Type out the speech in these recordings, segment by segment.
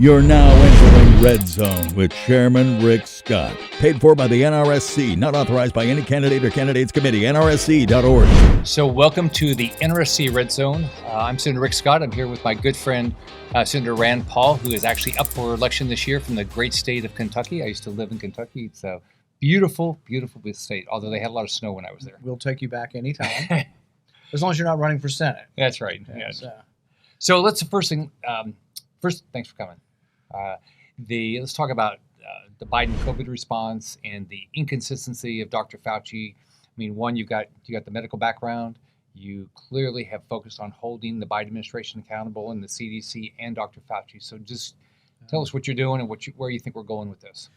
You're now entering Red Zone with Chairman Rick Scott. Paid for by the NRSC, not authorized by any candidate or candidates committee. NRSC.org. So welcome to the NRSC Red Zone. I'm Senator Rick Scott. I'm here with my good friend, Senator Rand Paul, who is actually up for election this year from the great state of Kentucky. I used to live in Kentucky. It's a beautiful, beautiful state, although they had a lot of snow when I was there. We'll take you back anytime, as long as you're not running for Senate. That's right. Yes. So let's first, thanks for coming. Let's talk about the Biden COVID response and the inconsistency of Dr. Fauci. I mean, one, you got the medical background. You clearly have focused on holding the Biden administration accountable, and the CDC and Dr. Fauci. So just tell us what you're doing and where you think we're going with this.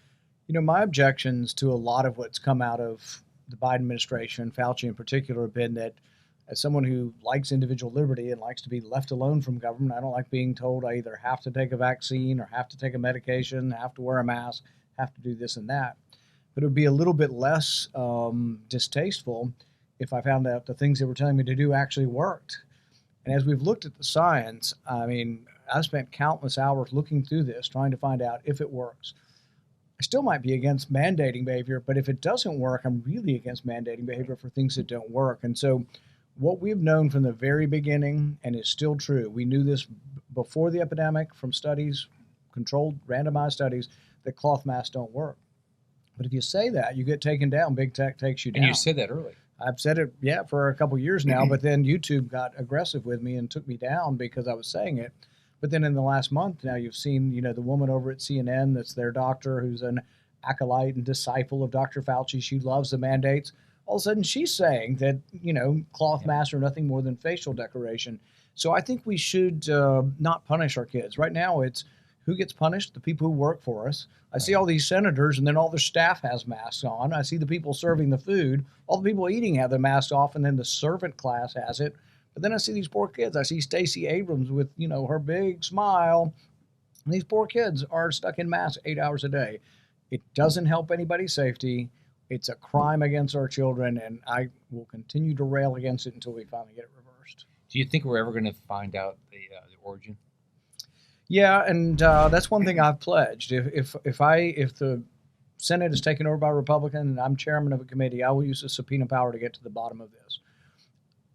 You know, my objections to a lot of what's come out of the Biden administration, Fauci in particular, have been that as someone who likes individual liberty and likes to be left alone from government, I don't like being told I either have to take a vaccine or have to take a medication, have to wear a mask, have to do this and that. But it would be a little bit less distasteful if I found out the things they were telling me to do actually worked. And as we've looked at the science, I mean, I've spent countless hours looking through this, trying to find out if it works. I still might be against mandating behavior, but if it doesn't work, I'm really against mandating behavior for things that don't work. And so what we've known from the very beginning, and is still true, we knew this before the epidemic from studies, controlled, randomized studies, that cloth masks don't work. But if you say that, you get taken down. Big tech takes you down. And you said that early. I've said it, for a couple of years now, but then YouTube got aggressive with me and took me down because I was saying it. But then in the last month, now you've seen, the woman over at CNN that's their doctor, who's an acolyte and disciple of Dr. Fauci. She loves the mandates. All of a sudden she's saying that, cloth masks are nothing more than facial decoration. So I think we should not punish our kids. Right now it's who gets punished? The people who work for us. I see all these senators and then all their staff has masks on. I see the people serving the food. All the people eating have their masks off, and then the servant class has it. But then I see these poor kids. I see Stacey Abrams with, her big smile. And these poor kids are stuck in masks 8 hours a day. It doesn't help anybody's safety. It's a crime against our children, and I will continue to rail against it until we finally get it reversed. Do you think we're ever going to find out the origin? Yeah, and that's one thing I've pledged. If the Senate is taken over by a Republican and I'm chairman of a committee, I will use the subpoena power to get to the bottom of this.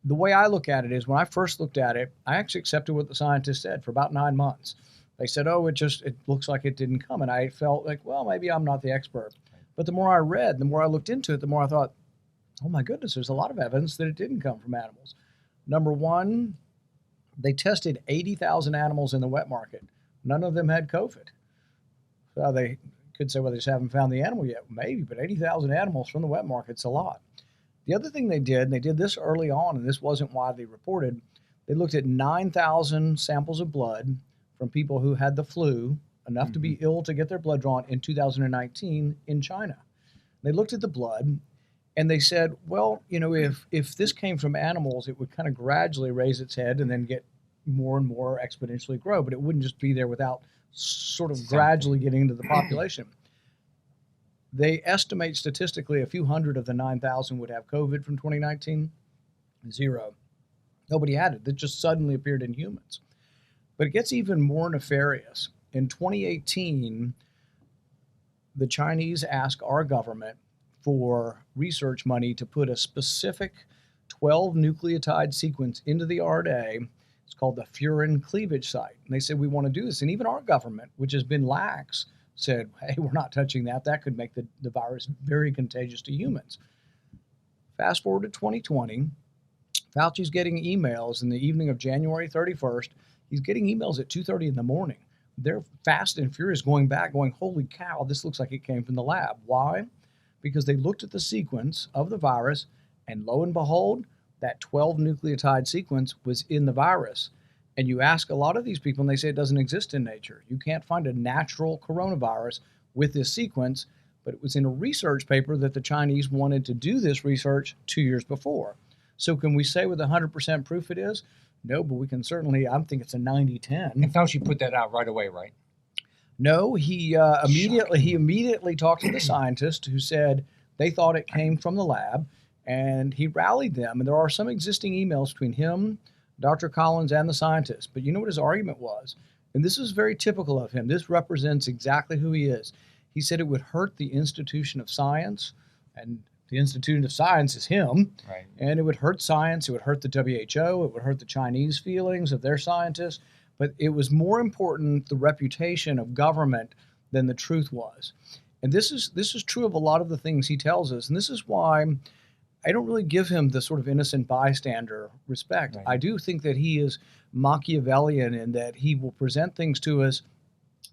The way I look at it is, when I first looked at it, I actually accepted what the scientists said for about 9 months. They said, it looks like it didn't come. And I felt like, well, maybe I'm not the expert. But the more I read, the more I looked into it, the more I thought, oh my goodness, there's a lot of evidence that it didn't come from animals. Number one, they tested 80,000 animals in the wet market. None of them had COVID. So they could say, well, they just haven't found the animal yet. Maybe, but 80,000 animals from the wet market's a lot. The other thing they did, and they did this early on, and this wasn't widely reported, they looked at 9,000 samples of blood from people who had the flu, enough to be ill to get their blood drawn in 2019 in China. They looked at the blood and they said, well, if this came from animals, it would kind of gradually raise its head and then get more and more exponentially grow, but it wouldn't just be there without sort of gradually getting into the population. They estimate statistically a few hundred of the 9,000 would have COVID from 2019. 0. Nobody had it. It just suddenly appeared in humans. But it gets even more nefarious. In 2018, the Chinese asked our government for research money to put a specific 12 nucleotide sequence into the RNA. It's called the furin cleavage site. And they said, we want to do this. And even our government, which has been lax, said, hey, we're not touching that. That could make the virus very contagious to humans. Fast forward to 2020, Fauci's getting emails in the evening of January 31st. He's getting emails at 2:30 in the morning. They're fast and furious going back, going, holy cow, this looks like it came from the lab. Why? Because they looked at the sequence of the virus, and lo and behold, that 12 nucleotide sequence was in the virus. And you ask a lot of these people, and they say it doesn't exist in nature. You can't find a natural coronavirus with this sequence, but it was in a research paper that the Chinese wanted to do this research 2 years before. So can we say with 100% proof it is? No, but we can certainly, I think it's a 90-10. And Fauci put that out right away, right? No, he immediately talked to the scientist who said they thought it came from the lab, and he rallied them. And there are some existing emails between him, Dr. Collins, and the scientist. But you know what his argument was? And this is very typical of him. This represents exactly who he is. He said it would hurt the institution of science, and the institution of science is him. Right. And it would hurt science. It would hurt the WHO. It would hurt the Chinese feelings of their scientists. But it was more important the reputation of government than the truth was. And this is true of a lot of the things he tells us. And this is why I don't really give him the sort of innocent bystander respect. Right. I do think that he is Machiavellian in that he will present things to us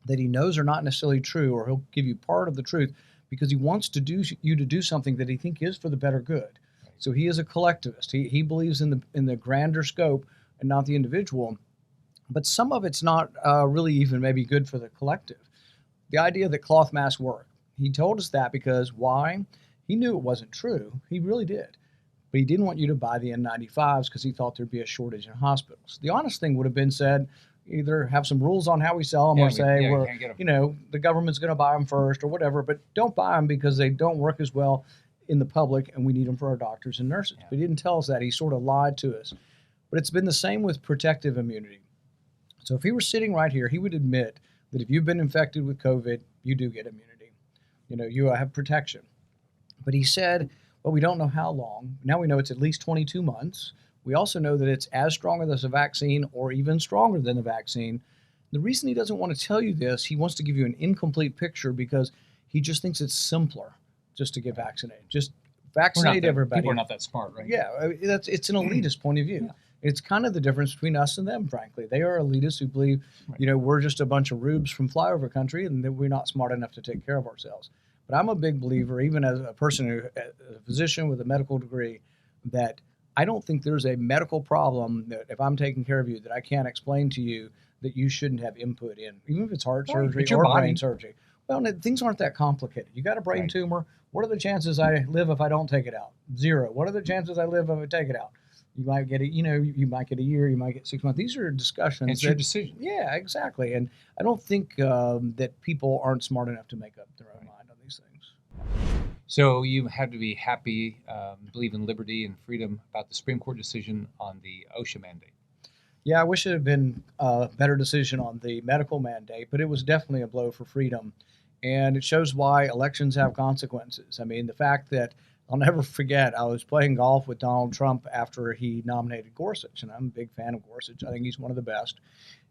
that he knows are not necessarily true, or he'll give you part of the truth because he wants to you to do something that he thinks is for the better good. Right. So he is a collectivist. He believes in the grander scope and not the individual. But some of it's not really even maybe good for the collective. The idea that cloth masks work. He told us that because why? He knew it wasn't true. He really did. But he didn't want you to buy the N95s because he thought there'd be a shortage in hospitals. The honest thing would have been said, either have some rules on how we sell them, or say, well, the government's going to buy them first or whatever, but don't buy them because they don't work as well in the public and we need them for our doctors and nurses. Yeah. But he didn't tell us that. He sort of lied to us. But it's been the same with protective immunity. So if he were sitting right here, he would admit that if you've been infected with COVID, you do get immunity. You have protection. But he said, well, we don't know how long. Now we know it's at least 22 months. We also know that it's as strong as a vaccine or even stronger than the vaccine. The reason he doesn't want to tell you this, he wants to give you an incomplete picture because he just thinks it's simpler just to get vaccinated. Just vaccinate everybody. People are not that smart, right? Yeah, it's an elitist point of view. Yeah. It's kind of the difference between us and them, frankly. They are elitists who believe, we're just a bunch of rubes from flyover country and that we're not smart enough to take care of ourselves. But I'm a big believer, even as a person, a physician with a medical degree, that I don't think there's a medical problem that if I'm taking care of you that I can't explain to you that you shouldn't have input in, even if it's heart surgery or brain surgery. Well, things aren't that complicated. You got a brain tumor. What are the chances I live if I don't take it out? 0. What are the chances I live if I take it out? You might get you might get a year, you might get 6 months. These are discussions. It's your decision. Yeah, exactly. And I don't think that people aren't smart enough to make up their own mind on these things. So you have to be happy, believe in liberty and freedom about the Supreme Court decision on the OSHA mandate. Yeah, I wish it had been a better decision on the medical mandate, but it was definitely a blow for freedom. And it shows why elections have consequences. I mean, the fact that I'll never forget, I was playing golf with Donald Trump after he nominated Gorsuch, and I'm a big fan of Gorsuch. I think he's one of the best.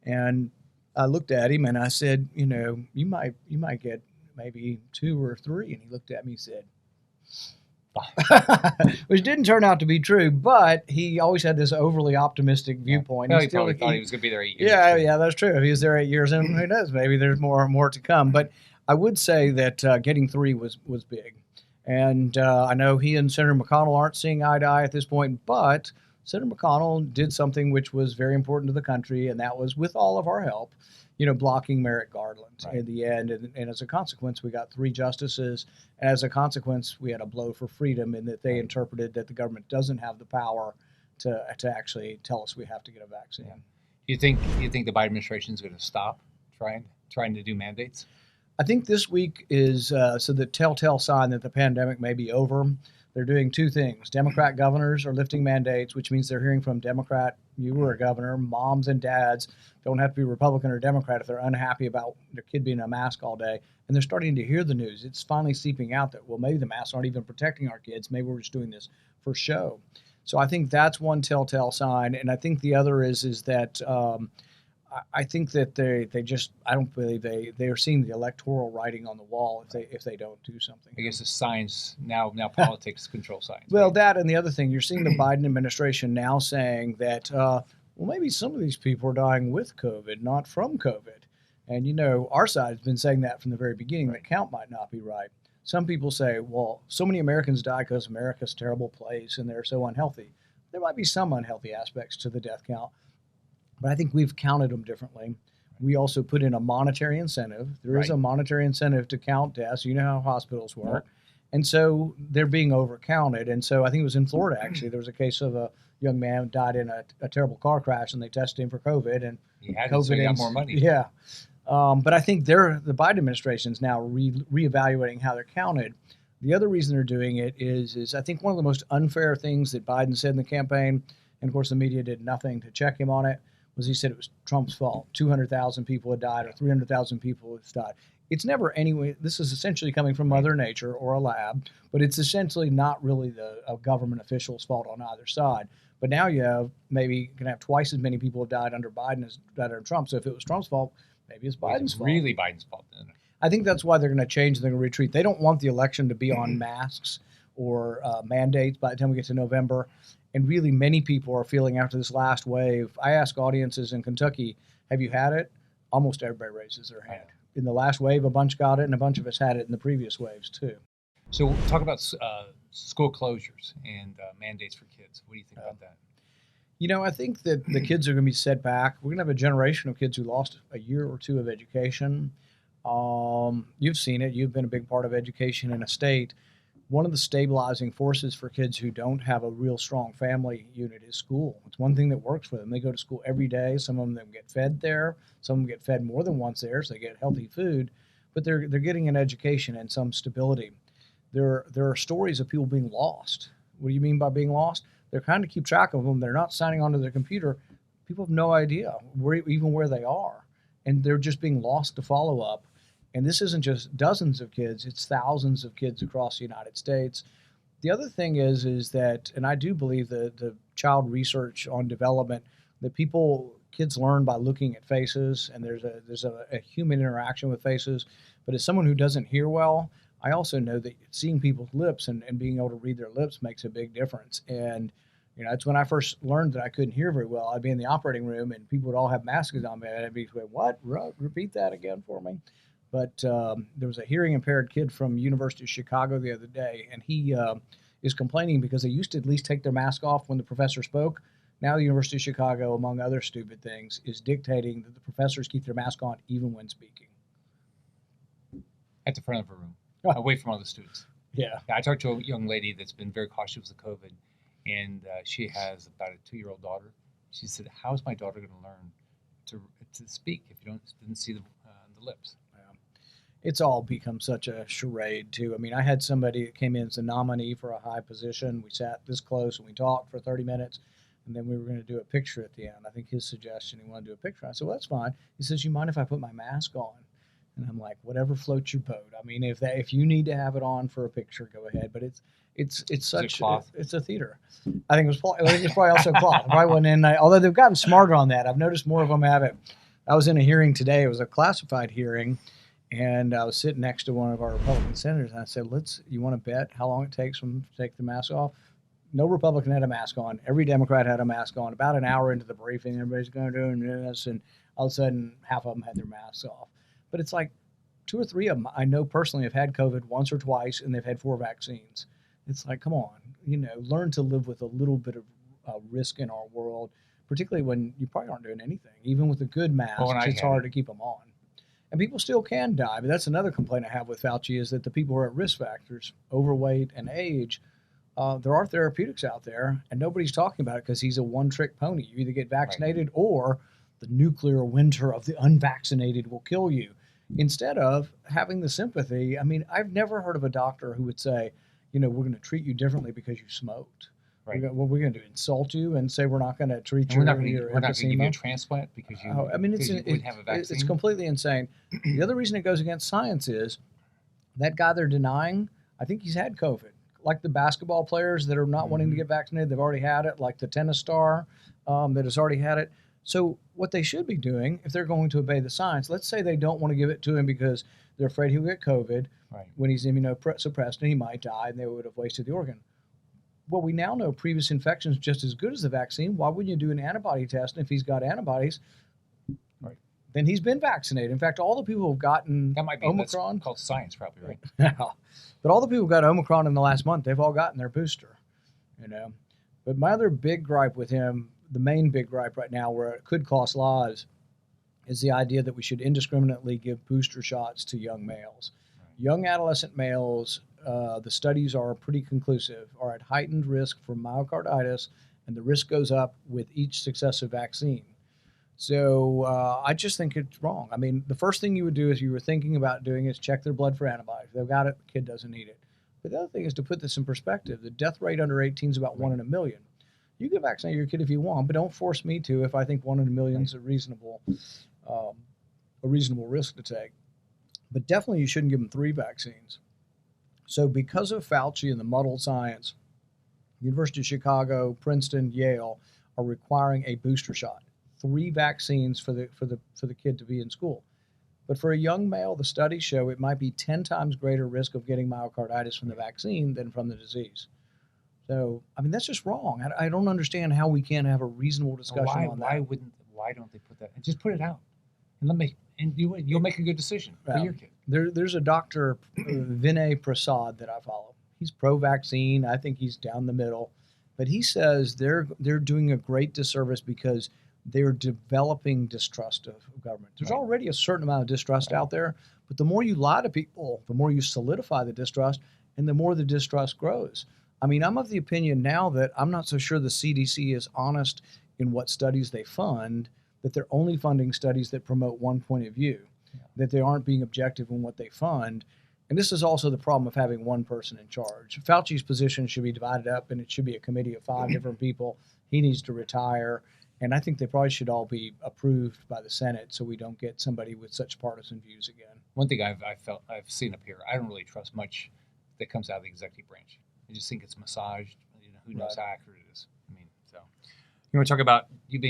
And I looked at him and I said, you might get maybe 2 or 3. And he looked at me and said, which didn't turn out to be true, but he always had this overly optimistic viewpoint. Well, he probably thought he was going to be there 8 years. Yeah, that's true. If he was there 8 years, and who knows, maybe there's more to come. But I would say that getting 3 was big. And I know he and Senator McConnell aren't seeing eye to eye at this point, but Senator McConnell did something which was very important to the country, and that was, with all of our help, blocking Merrick Garland in the end. And as a consequence, we got 3 justices. And as a consequence, we had a blow for freedom in that they interpreted that the government doesn't have the power to actually tell us we have to get a vaccine. Yeah. You think the Biden administration is going to stop trying to do mandates? I think this week is the telltale sign that the pandemic may be over. They're doing 2 things. Democrat governors are lifting mandates, which means they're hearing from Democrat, you were a governor, moms and dads don't have to be Republican or Democrat if they're unhappy about their kid being in a mask all day. And they're starting to hear the news. It's finally seeping out that, well, maybe the masks aren't even protecting our kids. Maybe we're just doing this for show. So I think that's one telltale sign. And I think the other is that I think that I don't believe they are seeing the electoral writing on the wall if they don't do something. I guess the science now politics control science. Well, right? That and the other thing, you're seeing the Biden administration now saying that maybe some of these people are dying with COVID, not from COVID. And our side has been saying that from the very beginning. That count might not be right. Some people say, well, so many Americans die because America's a terrible place and they're so unhealthy. There might be some unhealthy aspects to the death count. But I think we've counted them differently. We also put in a monetary incentive. There is a monetary incentive to count deaths. You know how hospitals work. And so they're being overcounted. And so I think it was in Florida, actually. There was a case of a young man who died in a terrible car crash, and they tested him for COVID. And he had COVID, so he got more money. Yeah. But I think the Biden administration is now reevaluating how they're counted. The other reason they're doing it is I think one of the most unfair things that Biden said in the campaign, and of course the media did nothing to check him on it, was he said it was Trump's fault. 200,000 people had died or 300,000 people had died. It's never anyway. This is essentially coming from Mother Nature or a lab, but it's essentially not really a government official's fault on either side. But now you have maybe going to have twice as many people have died under Biden as died under Trump. So if it was Trump's fault, maybe it's Biden's fault. Really Biden's fault then. I think that's why they're going to change. They're going to retreat. They don't want the election to be on masks or mandates by the time we get to November. And really, many people are feeling after this last wave. I ask audiences in Kentucky, have you had it? Almost everybody raises their hand. In the last wave, a bunch got it, and a bunch of us had it in the previous waves, too. So we'll talk about school closures and mandates for kids. What do you think about that? You know, I think that the kids are going to be set back. We're going to have a generation of kids who lost a year or two of education. You've seen it. You've been a big part of education in a state. One of the stabilizing forces for kids who don't have a real strong family unit is school. It's one thing that works for them. They go to school every day. Some of them get fed there. Some of them get fed more than once there, so they get healthy food. But they're getting an education and some stability. There are stories of people being lost. What do you mean by being lost? They're trying to keep track of them. They're not signing onto their computer. People have no idea where they are. And they're just being lost to follow up. And this isn't just dozens of kids, it's thousands of kids across the United States. The other thing is that, and I do believe that the child research on development, that kids learn by looking at faces, and there's a human interaction with faces. But as someone who doesn't hear well, I also know that seeing people's lips and being able to read their lips makes a big difference. And it's when I first learned that I couldn't hear very well. I'd be in the operating room and people would all have masks on me. And I'd be like, what? Repeat that again for me. But there was a hearing impaired kid from University of Chicago the other day, and he is complaining because they used to at least take their mask off when the professor spoke. Now the University of Chicago, among other stupid things, is dictating that the professors keep their mask on even when speaking. At the front of a room, away from other students. Yeah. I talked to a young lady that's been very cautious with COVID, and she has about a 2-year-old daughter. She said, how is my daughter going to learn to speak if you didn't see the lips? It's all become such a charade, too. I mean, I had somebody that came in as a nominee for a high position. We sat this close and we talked for 30 minutes, and then we were going to do a picture at the end. I think his suggestion, he wanted to do a picture. I said, well, that's fine. He says, you mind if I put my mask on? And I'm like, whatever floats your boat. I mean, if you need to have it on for a picture, go ahead. But it's such it's a theater. I think it's probably also cloth. Probably went in. Although they've gotten smarter on that. I've noticed more of them have it. I was in a hearing today. It was a classified hearing. And I was sitting next to one of our Republican senators, and I said, you want to bet how long it takes for them to take the mask off? No Republican had a mask on. Every Democrat had a mask on. About an hour into the briefing, everybody's going to do this, and all of a sudden, half of them had their masks off. But it's like 2 or 3 of them I know personally have had COVID once or twice, and they've had 4 vaccines. It's like, come on, learn to live with a little bit of risk in our world, particularly when you probably aren't doing anything. Even with a good mask, it's hard to keep them on. And people still can die. But that's another complaint I have with Fauci is that the people who are at risk factors, overweight and age, there are therapeutics out there, and nobody's talking about it because he's a one-trick pony. You either get vaccinated or the nuclear winter of the unvaccinated will kill you. Instead of having the sympathy, I mean, I've never heard of a doctor who would say, we're going to treat you differently because you smoked. Right. What we're going to do? Insult you and say we're not going to treat you? We're not going to give you a transplant because you wouldn't have a vaccine? It's completely insane. The other reason it goes against science is that guy they're denying, I think he's had COVID. Like the basketball players that are not wanting to get vaccinated, they've already had it. Like the tennis star that has already had it. So what they should be doing, if they're going to obey the science, let's say they don't want to give it to him because they're afraid he'll get COVID when he's immunosuppressed and he might die and they would have wasted the organ. Well, we now know previous infections just as good as the vaccine. Why wouldn't you do an antibody test? And if he's got antibodies, then he's been vaccinated. In fact, all the people who've gotten Omicron. That's called science, probably, right? But all the people who got Omicron in the last month, they've all gotten their booster. But my other big gripe with him, the main big gripe right now, where it could cost lives, is the idea that we should indiscriminately give booster shots to young males. Young adolescent males, the studies are pretty conclusive, are at heightened risk for myocarditis, and the risk goes up with each successive vaccine. So I just think it's wrong. I mean, the first thing you would do if you were thinking about doing is check their blood for antibodies. If they've got it, the kid doesn't need it. But the other thing is to put this in perspective. The death rate under 18 is about 1 in a million. You can vaccinate your kid if you want, but don't force me to if I think 1 in a million is a reasonable risk to take. But definitely you shouldn't give them 3 vaccines. So because of Fauci and the muddled science, University of Chicago, Princeton, Yale are requiring a booster shot, 3 vaccines for the kid to be in school. But for a young male, the studies show it might be 10 times greater risk of getting myocarditis from the vaccine than from the disease. So, I mean, that's just wrong. I don't understand how we can't have a reasonable discussion on that. Why don't they put that? And just put it out, and you'll make a good decision for your kid. There's a Dr. Vinay Prasad that I follow. He's pro-vaccine. I think he's down the middle, but he says they're doing a great disservice because they're developing distrust of government. There's already a certain amount of distrust out there, but the more you lie to people, the more you solidify the distrust, and the more the distrust grows. I mean, I'm of the opinion now that I'm not so sure the CDC is honest in what studies they fund, that they're only funding studies that promote one point of view, that they aren't being objective in what they fund. And this is also the problem of having one person in charge. Fauci's position should be divided up, and it should be a committee of 5 different people. He needs to retire. And I think they probably should all be approved by the Senate so we don't get somebody with such partisan views again. One thing I've seen up here, I don't really trust much that comes out of the executive branch. I just think it's massaged. Who knows how accurate it is? I mean, so you want to talk about you've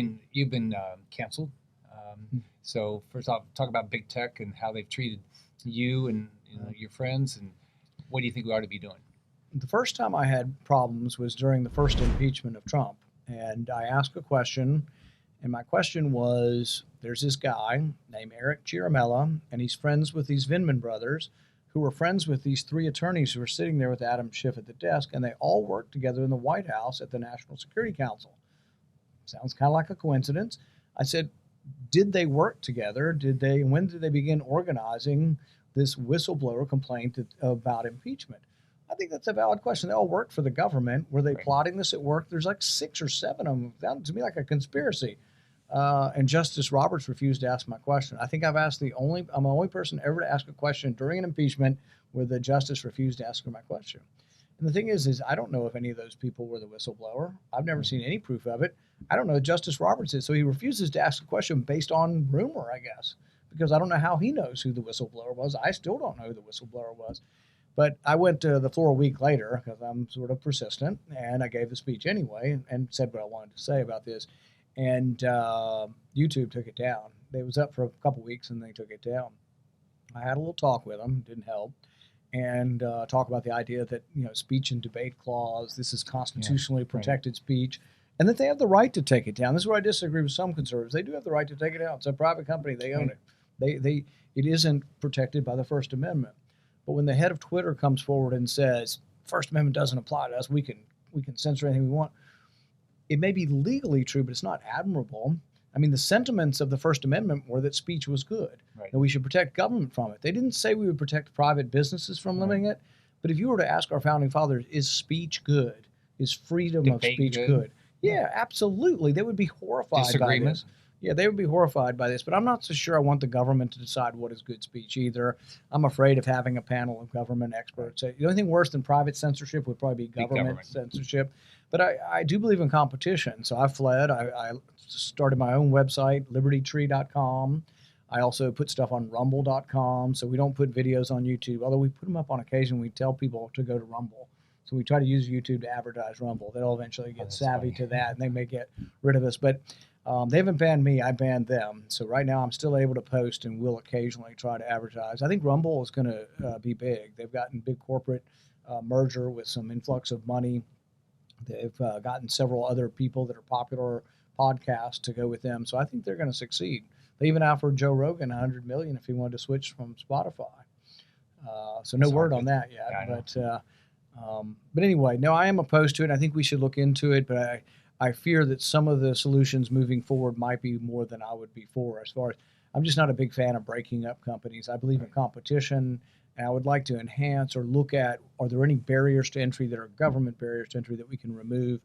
been canceled. So first off, talk about big tech and how they've treated you and your friends, and what do you think we ought to be doing? The first time I had problems was during the first impeachment of Trump. And I asked a question, and my question was, there's this guy named Eric Ciaramella, and he's friends with these Vindman brothers, who were friends with these 3 attorneys who were sitting there with Adam Schiff at the desk, and they all worked together in the White House at the National Security Council. Sounds kind of like a coincidence. I said, did they work together? When did they begin organizing this whistleblower complaint about impeachment? I think that's a valid question. They all worked for the government. Were they plotting this at work? There's like 6 or 7 of them. Sounds to me like a conspiracy. And Justice Roberts refused to ask my question. I think I'm the only person ever to ask a question during an impeachment where the justice refused to ask her my question. And the thing is I don't know if any of those people were the whistleblower. I've never seen any proof of it. I don't know if Justice Roberts is. So he refuses to ask a question based on rumor, I guess, because I don't know how he knows who the whistleblower was. I still don't know who the whistleblower was. But I went to the floor a week later because I'm sort of persistent, and I gave the speech anyway and said what I wanted to say about this. And YouTube took it down. It was up for a couple weeks, and they took it down. I had a little talk with them, didn't help, and talk about the idea that speech and debate clause, this is constitutionally protected speech, and that they have the right to take it down. This is where I disagree with some conservatives. They do have the right to take it down. It's a private company; they own it. It isn't protected by the First Amendment. But when the head of Twitter comes forward and says, First Amendment doesn't apply to us, we can censor anything we want, it may be legally true, but it's not admirable. I mean, the sentiments of the First Amendment were that speech was good, that we should protect government from it. They didn't say we would protect private businesses from limiting it. But if you were to ask our founding fathers, is speech good? Is freedom of speech good? Yeah, absolutely. They would be horrified by this. Yeah, they would be horrified by this, but I'm not so sure I want the government to decide what is good speech either. I'm afraid of having a panel of government experts. The only thing worse than private censorship would probably be government censorship. But I do believe in competition, so I fled. I started my own website, libertytree.com. I also put stuff on rumble.com, so we don't put videos on YouTube. Although we put them up on occasion, we tell people to go to Rumble. So we try to use YouTube to advertise Rumble. They'll eventually get savvy to that, and they may get rid of us. But they haven't banned me. I banned them. So right now I'm still able to post and will occasionally try to advertise. I think Rumble is going to be big. They've gotten big corporate merger with some influx of money. They've gotten several other people that are popular podcasts to go with them. So I think they're going to succeed. They even offered Joe Rogan $100 million if he wanted to switch from Spotify. So no word on that yet. Yeah, but anyway, no, I am opposed to it. I think we should look into it, but I fear that some of the solutions moving forward might be more than I would be for. As far as I'm just not a big fan of breaking up companies. I believe in competition, and I would like to enhance or look at, are there any barriers to entry that are government barriers to entry that we can remove?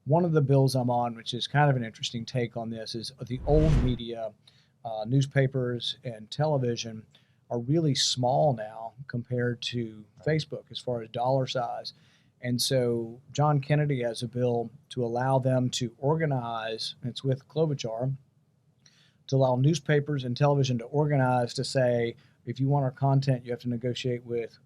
One of the bills I'm on, which is kind of an interesting take on this, is the old media, newspapers and television are really small now compared to Facebook as far as dollar size. And so John Kennedy has a bill to allow them to organize, and it's with Klobuchar, to allow newspapers and television to organize to say, if you want our content, you have to negotiate with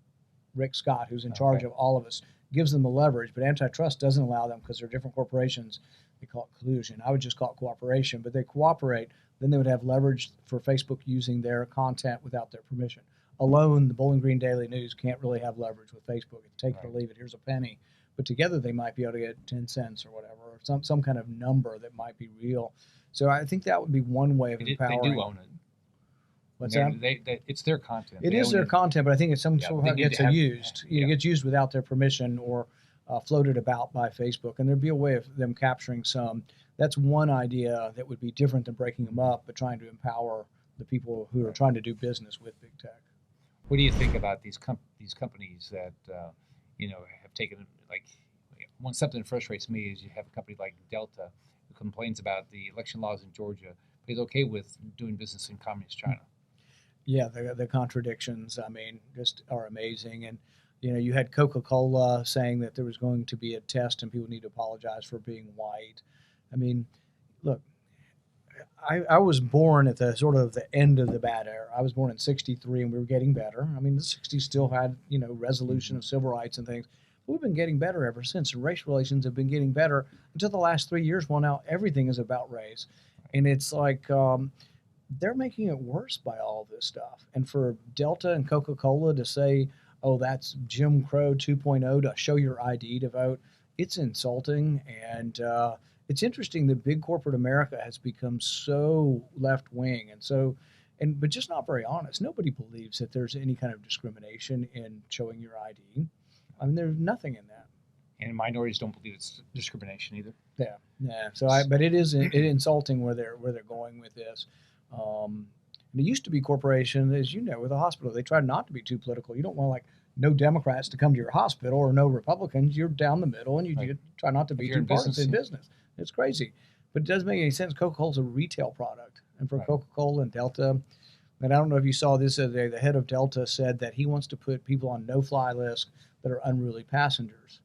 Rick Scott, who's in charge of all of us. Gives them the leverage, but antitrust doesn't allow them because they're different corporations. They call it collusion. I would just call it cooperation, but they cooperate. Then they would have leverage for Facebook using their content without their permission. Alone, the Bowling Green Daily News can't really have leverage with Facebook. It's take it or leave it. Here's a penny. But together they might be able to get 10 cents or whatever, or some kind of number that might be real. So I think that would be one way of empowering. They do own it. What's that? It's their content. It is their content, but I think it's somehow gets used. It gets used without their permission or floated about by Facebook. And there'd be a way of them capturing some. That's one idea that would be different than breaking them up, but trying to empower the people who are trying to do business with big tech. What do you think about these companies that have taken, like, something that frustrates me is you have a company like Delta who complains about the election laws in Georgia, but is okay with doing business in communist China. Yeah, the contradictions, I mean, just are amazing. And, you had Coca-Cola saying that there was going to be a test and people need to apologize for being white. I mean, look, I was born at the sort of the end of the bad era. I was born in '63 and we were getting better. I mean, the '60s still had, resolution of civil rights and things. We've been getting better ever since. And race relations have been getting better until the last 3 years. Well, now everything is about race. And it's like they're making it worse by all this stuff. And for Delta and Coca-Cola to say, oh, that's Jim Crow 2.0 to show your ID to vote, it's insulting. And it's interesting that big corporate America has become so left-wing but just not very honest. Nobody believes that there's any kind of discrimination in showing your ID. I mean, there's nothing in that. And minorities don't believe it's discrimination either. Yeah. So, but it is insulting where they're going with this. It used to be corporation, as you know, with a hospital. They try not to be too political. You don't want no Democrats to come to your hospital or no Republicans. You're down the middle, and you try not to be too partisan in business. It's crazy, but it doesn't make any sense. Coca-Cola's a retail product, and for Coca-Cola and Delta, and I don't know if you saw this the other day, the head of Delta said that he wants to put people on no-fly lists that are unruly passengers.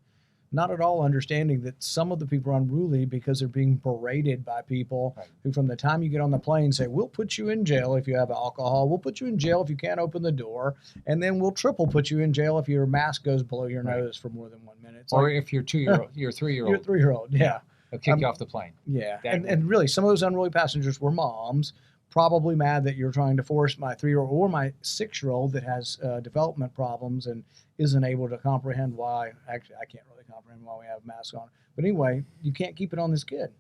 Not at all understanding that some of the people are unruly because they're being berated by people who, from the time you get on the plane, say, we'll put you in jail if you have alcohol. We'll put you in jail if you can't open the door. And then we'll triple put you in jail if your mask goes below your nose for more than 1 minute. It's or if you're 2-year-old, you're a 3-year-old. You're a 3-year-old, yeah. They'll kick you off the plane. Yeah. And really, some of those unruly passengers were moms, probably mad that you're trying to force my 3-year-old or my 6-year-old that has development problems and isn't able to comprehend why. Actually, I can't really comprehend why we have masks on. But anyway, you can't keep it on this kid.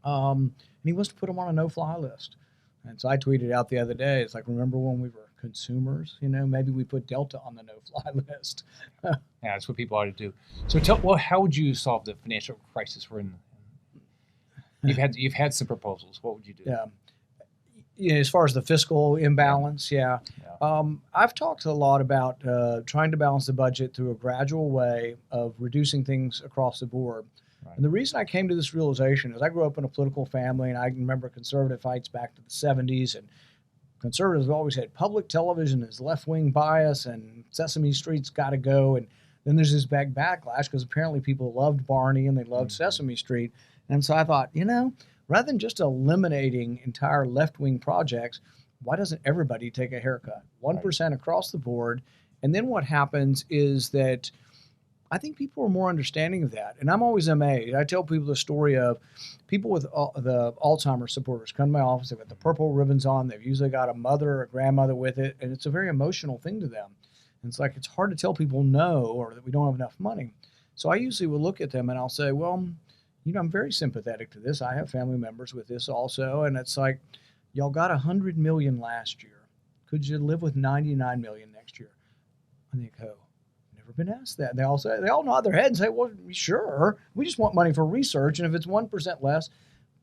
And he wants to put him on a no-fly list. And so I tweeted out the other day, it's like, remember when we were consumers? Maybe we put Delta on the no-fly list. Yeah, that's what people ought to do. So how would you solve the financial crisis we're in? You've had some proposals. What would you do? Yeah. As far as the fiscal imbalance, I've talked a lot about trying to balance the budget through a gradual way of reducing things across the board. Right. And the reason I came to this realization is I grew up in a political family, and I remember conservative fights back to the 70s, and conservatives always had public television as left-wing bias, and Sesame Street's got to go. And then there's this big backlash because apparently people loved Barney and they loved Sesame Street. And so I thought, rather than just eliminating entire left-wing projects, why doesn't everybody take a haircut? 1% across the board. And then what happens is that I think people are more understanding of that. And I'm always amazed. I tell people the story of people with the Alzheimer's supporters come to my office. They've got the purple ribbons on. They've usually got a mother or a grandmother with it. And it's a very emotional thing to them. And it's like it's hard to tell people no or that we don't have enough money. So I usually will look at them and I'll say, well, I'm very sympathetic to this. I have family members with this also. And it's like, y'all got $100 million last year. Could you live with $99 million next year? I think, never been asked that. And they all nod their head and say, well, sure. We just want money for research. And if it's 1% less,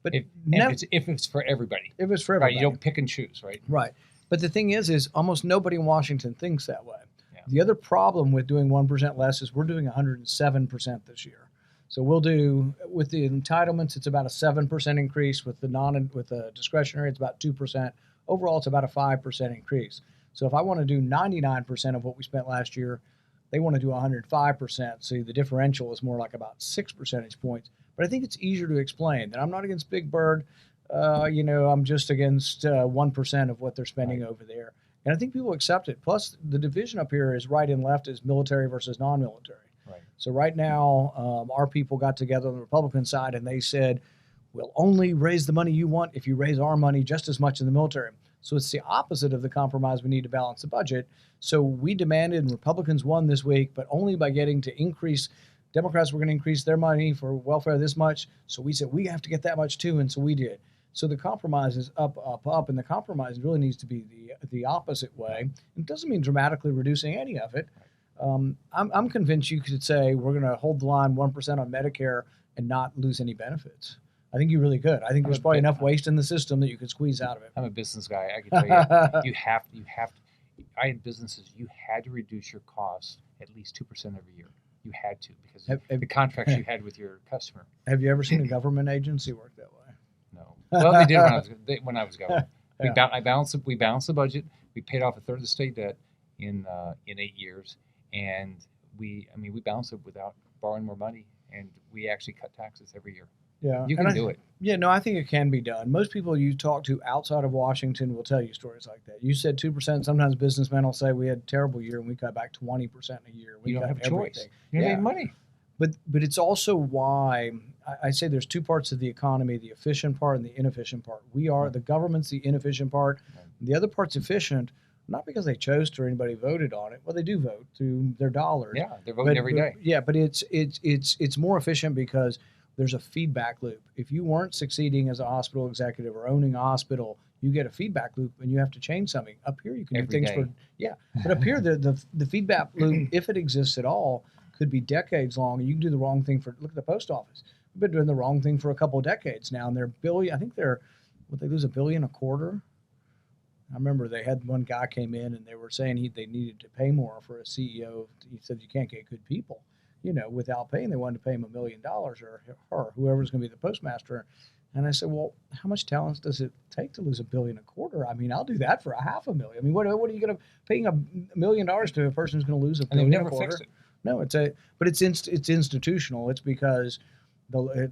but if it's for everybody. If it's for everybody. Right, you don't pick and choose, right? Right. But the thing is almost nobody in Washington thinks that way. Yeah. The other problem with doing 1% less is we're doing 107% this year. So we'll do, with the entitlements, it's about a 7% increase. With the discretionary, it's about 2%. Overall, it's about a 5% increase. So if I want to do 99% of what we spent last year, They want to do 105%. So the differential is more like about 6 percentage points. But I think it's easier to explain that I'm not against Big Bird. I'm just against 1% of what they're spending over there. And I think people accept it. Plus, the division up here is right and left is military versus non-military. Right. So right now, our people got together on the Republican side and they said, we'll only raise the money you want if you raise our money just as much in the military. So it's the opposite of the compromise we need to balance the budget. So we demanded, and Republicans won this week, but only by getting to increase. Democrats were going to increase their money for welfare this much. So we said, we have to get that much too. And so we did. So the compromise is up, up, up. And the compromise really needs to be the opposite way. It doesn't mean dramatically reducing any of it. I'm convinced you could say we're going to hold the line 1% on Medicare and not lose any benefits. I think you really could. I think there's probably enough waste in the system that you could squeeze out of it. I'm a business guy. I can tell you, you have to. I had businesses. You had to reduce your costs at least 2% every year. You had to because the contracts you had with your customer. Have you ever seen a government agency work that way? No. Well, they did when I was governor. We balanced the budget. We paid off a third of the state debt in 8 years, and we balanced it without borrowing more money, and we actually cut taxes every year. Yeah, you can do it. Yeah, no, I think it can be done. Most people you talk to outside of Washington will tell you stories like that. You said 2%. Sometimes businessmen will say we had a terrible year and we cut back 20% a year. We you don't have a everything. choice. You don't have money. But it's also why I say there's two parts of the economy: the efficient part and the inefficient part. The government's the inefficient part. Right. The other part's efficient, not because they chose to or anybody voted on it. Well, they do vote through their dollars. Yeah, they're voting every day. Yeah, but it's more efficient because there's a feedback loop. If you weren't succeeding as a hospital executive or owning a hospital, you get a feedback loop and you have to change something. Up here, you can do things but up here, the feedback loop, if it exists at all, could be decades long. And you can do the wrong thing look at the post office. We've been doing the wrong thing for a couple of decades now, and they lose $1 billion a quarter. I remember they had one guy came in and they were saying they needed to pay more for a CEO. He said you can't get good people. Without paying, they wanted to pay him $1 million or whoever's going to be the postmaster. And I said, well, how much talent does it take to lose $1 billion a quarter? I mean, I'll do that for $500,000. I mean, what are you going to paying $1 million to a person who's going to lose $1 billion a quarter? Fixed it. No, but it's institutional. It's because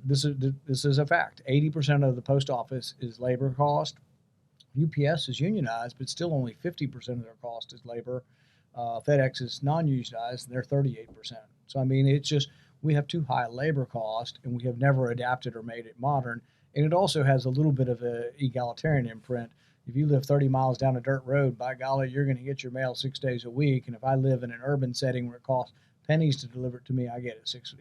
this is a fact. 80% of the post office is labor cost. UPS is unionized, but still only 50% of their cost is labor. FedEx is non-unionized, and they're 38%. So, I mean, it's just we have too high a labor cost, and we have never adapted or made it modern. And it also has a little bit of an egalitarian imprint. If you live 30 miles down a dirt road, by golly, you're going to get your mail 6 days a week. And if I live in an urban setting where it costs pennies to deliver it to me, I get it 6.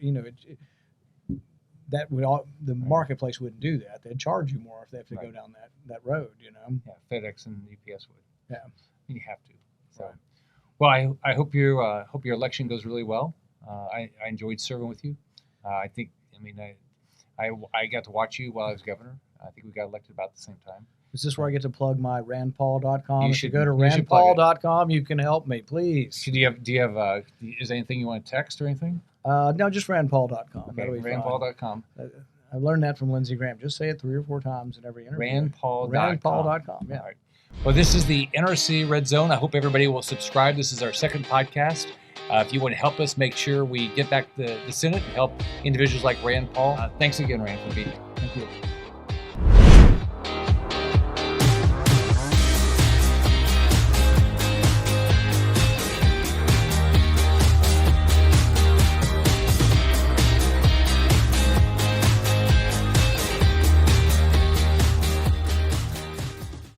The marketplace wouldn't do that. They'd charge you more if they have to go down that road. Yeah, FedEx and UPS would. Yeah, you have to. So, well, I hope your election goes really well. I enjoyed serving with you. I got to watch you while I was governor. I think we got elected about the same time. Is this where I get to plug my randpaul.com? You should go to randpaul.com. You can help me, please. Do you have is there anything you want to text or anything? No, just randpaul.com. Okay, randpaul.com. I learned that from Lindsey Graham. Just say it 3 or 4 times in every interview. Randpaul.com. Yeah. All right. Well, this is the NRSC Red Zone. I hope everybody will subscribe. This is our second podcast. If you want to help us make sure we get back the Senate and help individuals like Rand Paul, thanks again, Rand, for being here. Thank you.